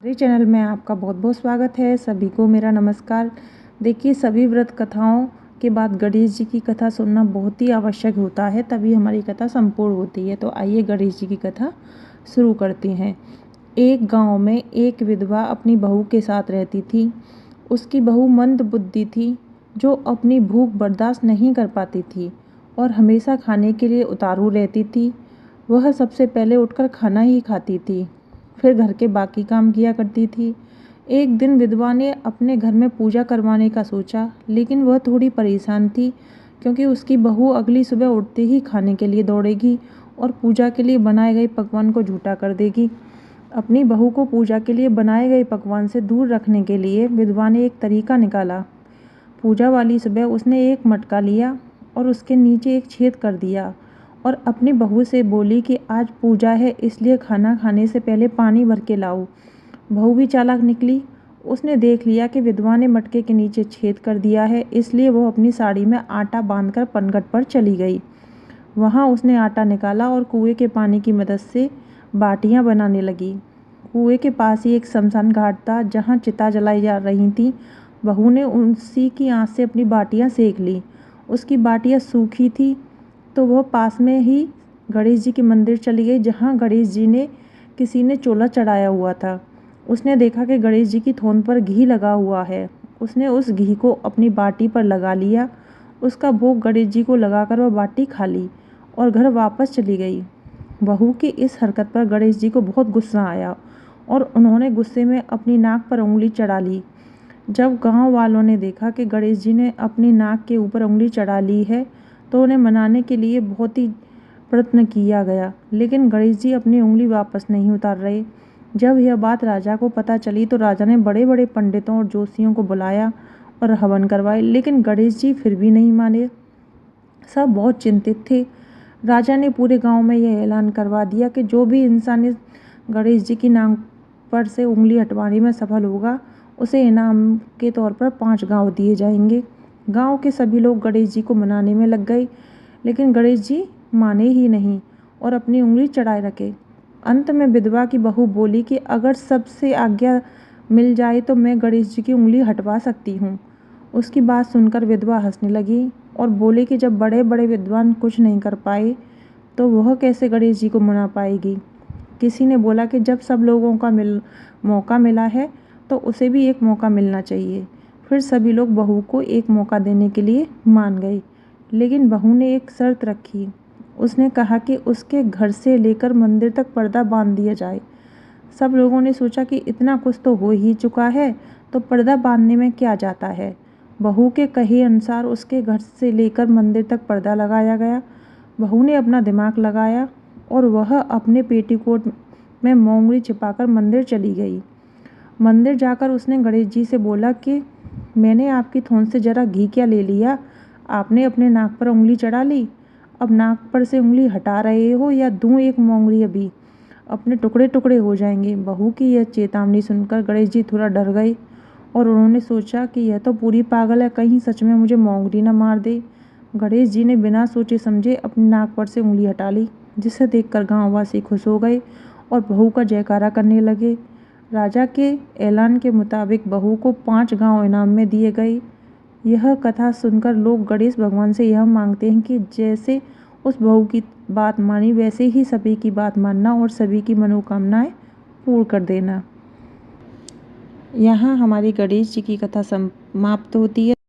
मेरे चैनल में आपका बहुत बहुत स्वागत है। सभी को मेरा नमस्कार। देखिए, सभी व्रत कथाओं के बाद गणेश जी की कथा सुनना बहुत ही आवश्यक होता है, तभी हमारी कथा संपूर्ण होती है। तो आइए गणेश जी की कथा शुरू करते हैं। एक गांव में एक विधवा अपनी बहू के साथ रहती थी। उसकी बहू मंद बुद्धि थी, जो अपनी भूख बर्दाश्त नहीं कर पाती थी और हमेशा खाने के लिए उतारू रहती थी। वह सबसे पहले उठकर खाना ही खाती थी, फिर घर के बाकी काम किया करती थी। एक दिन विधवा ने अपने घर में पूजा करवाने का सोचा, लेकिन वह थोड़ी परेशान थी, क्योंकि उसकी बहू अगली सुबह उठते ही खाने के लिए दौड़ेगी और पूजा के लिए बनाए गए पकवान को झूठा कर देगी। अपनी बहू को पूजा के लिए बनाए गए पकवान से दूर रखने के लिए विधवा ने एक तरीका निकाला। पूजा वाली सुबह उसने एक मटका लिया और उसके नीचे एक छेद कर दिया और अपनी बहू से बोली कि आज पूजा है, इसलिए खाना खाने से पहले पानी भर के लाओ। बहू भी चालाक निकली। उसने देख लिया कि विधवा ने मटके के नीचे छेद कर दिया है, इसलिए वह अपनी साड़ी में आटा बांधकर पनघट पर चली गई। वहाँ उसने आटा निकाला और कुएं के पानी की मदद से बाटियाँ बनाने लगी। कुएं के पास ही एक शमशान घाट था, जहाँ चिता जलाई जा रही थी। बहू ने उसी की आँच से अपनी बाटियाँ सेक ली। उसकी बाटियाँ सूखी थी, तो वह पास में ही गणेश जी के मंदिर चली गई, जहाँ गणेश जी ने किसी ने चोला चढ़ाया हुआ था। उसने देखा कि गणेश जी की थोन पर घी लगा हुआ है। उसने उस घी को अपनी बाटी पर लगा लिया। उसका भोग गणेश जी को लगाकर वह बाटी खा ली और घर वापस चली गई। बहू की इस हरकत पर गणेश जी को बहुत गुस्सा आया और उन्होंने गुस्से में अपनी नाक पर उंगली चढ़ा ली। जब गांव वालों ने देखा कि गणेश जी ने अपनी नाक के ऊपर उंगली चढ़ा ली है, तो उन्हें मनाने के लिए बहुत ही प्रयत्न किया गया, लेकिन गणेश जी अपनी उंगली वापस नहीं उतार रहे। जब यह बात राजा को पता चली, तो राजा ने बड़े बड़े पंडितों और जोशियों को बुलाया और हवन करवाए, लेकिन गणेश जी फिर भी नहीं माने। सब बहुत चिंतित थे। राजा ने पूरे गांव में यह ऐलान करवा दिया कि जो भी इंसान इस गणेश जी की नाक पर से उंगली हटवाने में सफल होगा, उसे इनाम के तौर पर 5 गांव दिए जाएंगे। गांव के सभी लोग गणेश जी को मनाने में लग गए, लेकिन गणेश जी माने ही नहीं और अपनी उंगली चढ़ाए रखे। अंत में विधवा की बहू बोली कि अगर सबसे आज्ञा मिल जाए तो मैं गणेश जी की उंगली हटवा सकती हूँ। उसकी बात सुनकर विधवा हंसने लगी और बोले कि जब बड़े बड़े विद्वान कुछ नहीं कर पाए, तो वह कैसे गणेश जी को मना पाएगी। किसी ने बोला कि जब सब लोगों का मौका मिला है, तो उसे भी एक मौका मिलना चाहिए। फिर सभी लोग बहू को एक मौका देने के लिए मान गए, लेकिन बहू ने एक शर्त रखी। उसने कहा कि उसके घर से लेकर मंदिर तक पर्दा बांध दिया जाए। सब लोगों ने सोचा कि इतना कुछ तो हो ही चुका है, तो पर्दा बांधने में क्या जाता है। बहू के कहे अनुसार उसके घर से लेकर मंदिर तक पर्दा लगाया गया। बहू ने अपना दिमाग लगाया और वह अपने पेटीकोट में मोंगरी छिपाकर मंदिर चली गई। मंदिर जाकर उसने गणेश जी से बोला कि मैंने आपकी थोन से जरा घी क्या ले लिया, आपने अपने नाक पर उंगली चढ़ा ली। अब नाक पर से उंगली हटा रहे हो या दूं एक मोंगरी, अभी अपने टुकड़े टुकड़े हो जाएंगे। बहू की यह चेतावनी सुनकर गणेश जी थोड़ा डर गए और उन्होंने सोचा कि यह तो पूरी पागल है, कहीं सच में मुझे मोंगरी न मार दे। गणेश जी ने बिना सोचे समझे अपनी नाक पर से उंगली हटा ली, जिसे देखकर गांववासी खुश हो गए और बहू का जयकारा करने लगे। राजा के ऐलान के मुताबिक बहू को 5 गांव इनाम में दिए गए। यह कथा सुनकर लोग गणेश भगवान से यह मांगते हैं कि जैसे उस बहू की बात मानी, वैसे ही सभी की बात मानना और सभी की मनोकामनाएं पूर्ण कर देना। यहाँ हमारी गणेश जी की कथा समाप्त होती है।